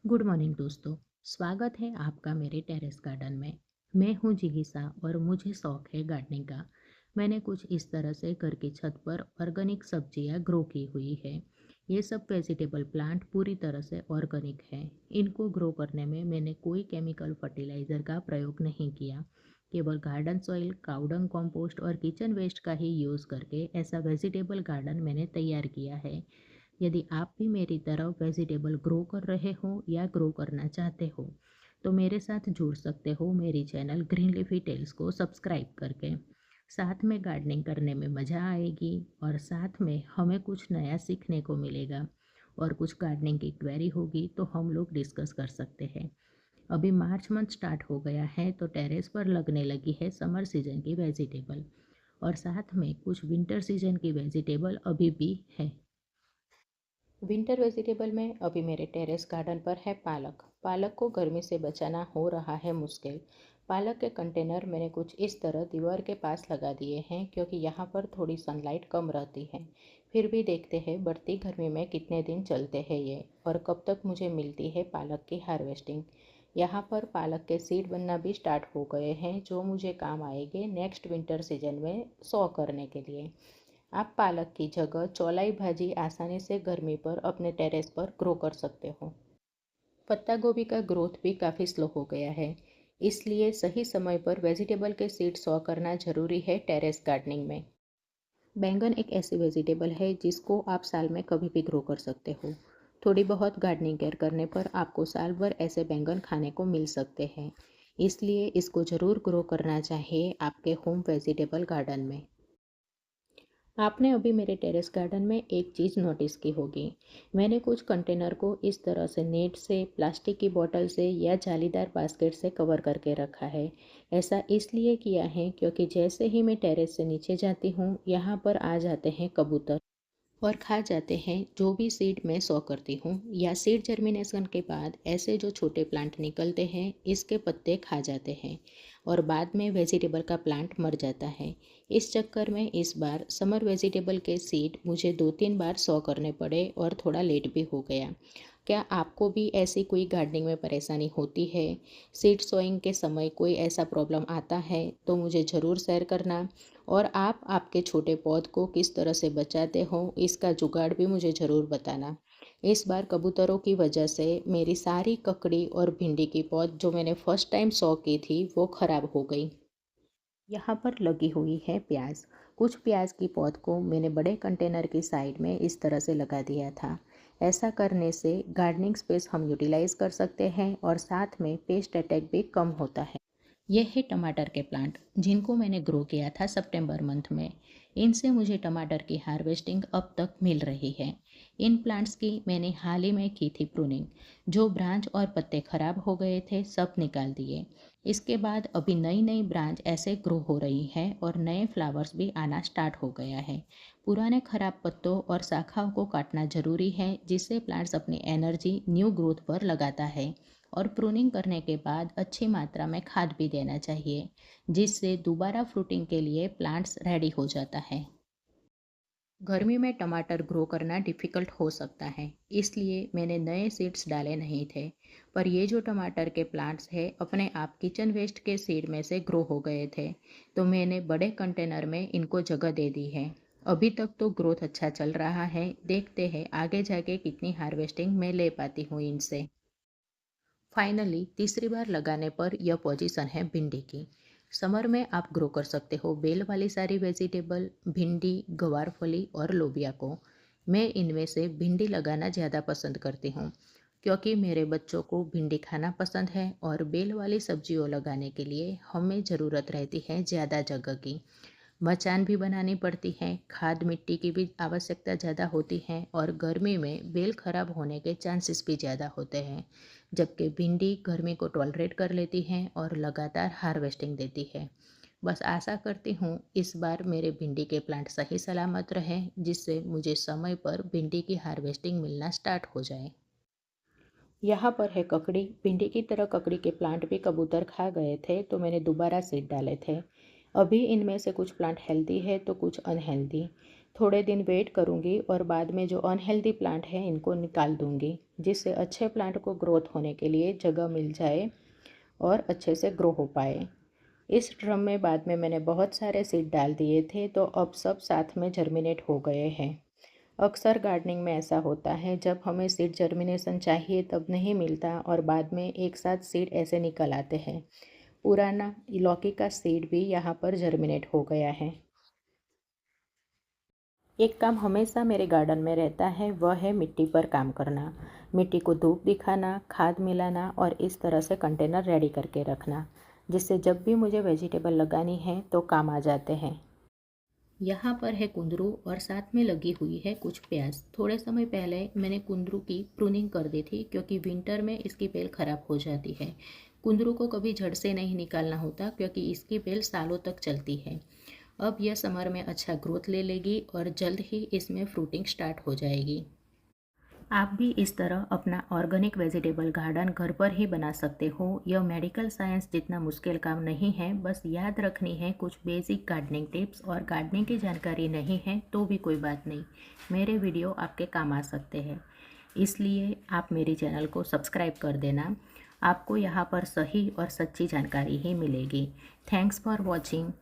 Good morning दोस्तों। स्वागत है आपका मेरे टेरेस गार्डन में। मैं हूँ जिगिसा और मुझे शौक है गार्डनिंग का। मैंने कुछ इस तरह से घर की छत पर ऑर्गेनिक सब्जियाँ ग्रो की हुई है। ये सब वेजिटेबल प्लांट पूरी तरह से ऑर्गेनिक है। इनको ग्रो करने में मैंने कोई केमिकल फर्टिलाइज़र का प्रयोग नहीं किया। केवल गार्डन सॉइल, काउडंग कंपोस्ट और किचन वेस्ट का ही यूज़ करके ऐसा वेजिटेबल गार्डन मैंने तैयार किया है। यदि आप भी मेरी तरह वेजिटेबल ग्रो कर रहे हो या ग्रो करना चाहते हो तो मेरे साथ जुड़ सकते हो मेरी चैनल ग्रीन लीफी टेल्स को सब्सक्राइब करके। साथ में गार्डनिंग करने में मज़ा आएगी और साथ में हमें कुछ नया सीखने को मिलेगा और कुछ गार्डनिंग की क्वेरी होगी तो हम लोग डिस्कस कर सकते हैं। अभी मार्च मंथ स्टार्ट हो गया है तो टेरेस पर लगने लगी है समर सीजन की वेजिटेबल और साथ में कुछ विंटर सीजन की वेजिटेबल अभी भी है। विंटर वेजिटेबल में अभी मेरे टेरेस गार्डन पर है पालक। पालक को गर्मी से बचाना हो रहा है मुश्किल। पालक के कंटेनर मैंने कुछ इस तरह दीवार के पास लगा दिए हैं क्योंकि यहाँ पर थोड़ी सनलाइट कम रहती है। फिर भी देखते हैं बढ़ती गर्मी में कितने दिन चलते हैं ये और कब तक मुझे मिलती है पालक की हार्वेस्टिंग। यहाँ पर पालक के सीड बनना भी स्टार्ट हो गए हैं जो मुझे काम आएंगे नेक्स्ट विंटर सीजन में सॉ करने के लिए। आप पालक की जगह चौलाई भाजी आसानी से गर्मी पर अपने टेरेस पर ग्रो कर सकते हो। पत्ता गोभी का ग्रोथ भी काफ़ी स्लो हो गया है, इसलिए सही समय पर वेजिटेबल के सीड सॉ करना जरूरी है टेरेस गार्डनिंग में। बैंगन एक ऐसी वेजिटेबल है जिसको आप साल में कभी भी ग्रो कर सकते हो। थोड़ी बहुत गार्डनिंग केयर करने पर आपको साल भर ऐसे बैंगन खाने को मिल सकते हैं, इसलिए इसको ज़रूर ग्रो करना चाहिए आपके होम वेजिटेबल गार्डन में। आपने अभी मेरे टेरेस गार्डन में एक चीज़ नोटिस की होगी। मैंने कुछ कंटेनर को इस तरह से नेट से, प्लास्टिक की बोतल से या जालीदार बास्केट से कवर करके रखा है। ऐसा इसलिए किया है क्योंकि जैसे ही मैं टेरेस से नीचे जाती हूँ यहाँ पर आ जाते हैं कबूतर और खा जाते हैं जो भी सीड मैं सो करती हूँ या सीड जर्मिनेशन के बाद ऐसे जो छोटे प्लांट निकलते हैं इसके पत्ते खा जाते हैं और बाद में वेजिटेबल का प्लांट मर जाता है। इस चक्कर में इस बार समर वेजिटेबल के सीड मुझे 2-3 बार सो करने पड़े और थोड़ा लेट भी हो गया। क्या आपको भी ऐसी कोई गार्डनिंग में परेशानी होती है? सीड सोइंग के समय कोई ऐसा प्रॉब्लम आता है तो मुझे ज़रूर शेयर करना। और आप आपके छोटे पौध को किस तरह से बचाते हो इसका जुगाड़ भी मुझे ज़रूर बताना। इस बार कबूतरों की वजह से मेरी सारी ककड़ी और भिंडी की पौध जो मैंने फर्स्ट टाइम सॉ की थी वो ख़राब हो गई। यहाँ पर लगी हुई है प्याज। कुछ प्याज की पौध को मैंने बड़े कंटेनर की साइड में इस तरह से लगा दिया था। ऐसा करने से गार्डनिंग स्पेस हम यूटिलाइज कर सकते हैं और साथ में पेस्ट अटैक भी कम होता है। ये है टमाटर के प्लांट जिनको मैंने ग्रो किया था सितंबर मंथ में। इनसे मुझे टमाटर की हार्वेस्टिंग अब तक मिल रही है। इन प्लांट्स की मैंने हाल ही में की थी प्रूनिंग। जो ब्रांच और पत्ते खराब हो गए थे सब निकाल दिए। इसके बाद अभी नई नई ब्रांच ऐसे ग्रो हो रही है और नए फ्लावर्स भी आना स्टार्ट हो गया है। पुराने खराब पत्तों और शाखाओं को काटना जरूरी है जिससे प्लांट्स अपनी एनर्जी न्यू ग्रोथ पर लगाता है। और प्रूनिंग करने के बाद अच्छी मात्रा में खाद भी देना चाहिए जिससे दोबारा फ्रूटिंग के लिए प्लांट्स रेडी हो जाता है। गर्मी में टमाटर ग्रो करना डिफ़िकल्ट हो सकता है, इसलिए मैंने नए सीड्स डाले नहीं थे। पर ये जो टमाटर के प्लांट्स हैं अपने आप किचन वेस्ट के सीड में से ग्रो हो गए थे, तो मैंने बड़े कंटेनर में इनको जगह दे दी है। अभी तक तो ग्रोथ अच्छा चल रहा है, देखते हैं आगे जाके कितनी हार्वेस्टिंग मैं ले पाती हूँ इनसे। फाइनली तीसरी बार लगाने पर यह पोजीशन है भिंडी की। समर में आप ग्रो कर सकते हो बेल वाली सारी वेजिटेबल, भिंडी, गवारफली और लोबिया को। मैं इनमें से भिंडी लगाना ज़्यादा पसंद करती हूँ क्योंकि मेरे बच्चों को भिंडी खाना पसंद है और बेल वाली सब्जियों लगाने के लिए हमें ज़रूरत रहती है ज़्यादा जगह की। मचान भी बनानी पड़ती है, खाद मिट्टी की भी आवश्यकता ज़्यादा होती है और गर्मी में बेल खराब होने के चांसेस भी ज़्यादा होते हैं। जबकि भिंडी गर्मी को टॉलरेट कर लेती है और लगातार हार्वेस्टिंग देती है। बस आशा करती हूँ इस बार मेरे भिंडी के प्लांट सही सलामत रहें जिससे मुझे समय पर भिंडी की हार्वेस्टिंग मिलना स्टार्ट हो जाए। यहाँ पर है ककड़ी। भिंडी की तरह ककड़ी के प्लांट भी कबूतर खा गए थे तो मैंने दोबारा सीड डाले थे। अभी इनमें से कुछ प्लांट हेल्दी है तो कुछ अनहेल्दी। थोड़े दिन वेट करूँगी और बाद में जो अनहेल्दी प्लांट है इनको निकाल दूँगी, जिससे अच्छे प्लांट को ग्रोथ होने के लिए जगह मिल जाए और अच्छे से ग्रो हो पाए। इस ड्रम में बाद में मैंने बहुत सारे सीड डाल दिए थे, तो अब सब साथ में जर्मिनेट हो गए हैं। अक्सर गार्डनिंग में ऐसा होता है, जब हमें सीड जर्मिनेशन चाहिए तब नहीं मिलता और बाद में एक साथ सीड ऐसे निकल आते हैं। पुराना लौकी का सीड भी यहाँ पर जर्मिनेट हो गया है। एक काम हमेशा मेरे गार्डन में रहता है, वह है मिट्टी पर काम करना। मिट्टी को धूप दिखाना, खाद मिलाना और इस तरह से कंटेनर रेडी करके रखना, जिससे जब भी मुझे वेजिटेबल लगानी है तो काम आ जाते हैं। यहाँ पर है कुंदरू और साथ में लगी हुई है कुछ प्याज। थोड़े समय पहले मैंने कुंदरू की प्रूनिंग कर दी थी, क्योंकि विंटर में इसकी बेल खराब हो जाती है। कुंदरू को कभी जड़ से नहीं निकालना होता, क्योंकि इसकी बेल सालों तक चलती है। अब यह समर में अच्छा ग्रोथ ले लेगी और जल्द ही इसमें फ्रूटिंग स्टार्ट हो जाएगी। आप भी इस तरह अपना ऑर्गेनिक वेजिटेबल गार्डन घर पर ही बना सकते हो। यह मेडिकल साइंस जितना मुश्किल काम नहीं है, बस याद रखनी है कुछ बेसिक गार्डनिंग टिप्स, और गार्डनिंग की जानकारी नहीं है तो भी कोई बात नहीं, मेरे वीडियो आपके काम आ सकते हैं। इसलिए आप मेरे चैनल को सब्सक्राइब कर देना, आपको यहाँ पर सही और सच्ची जानकारी ही मिलेगी। Thanks for watching.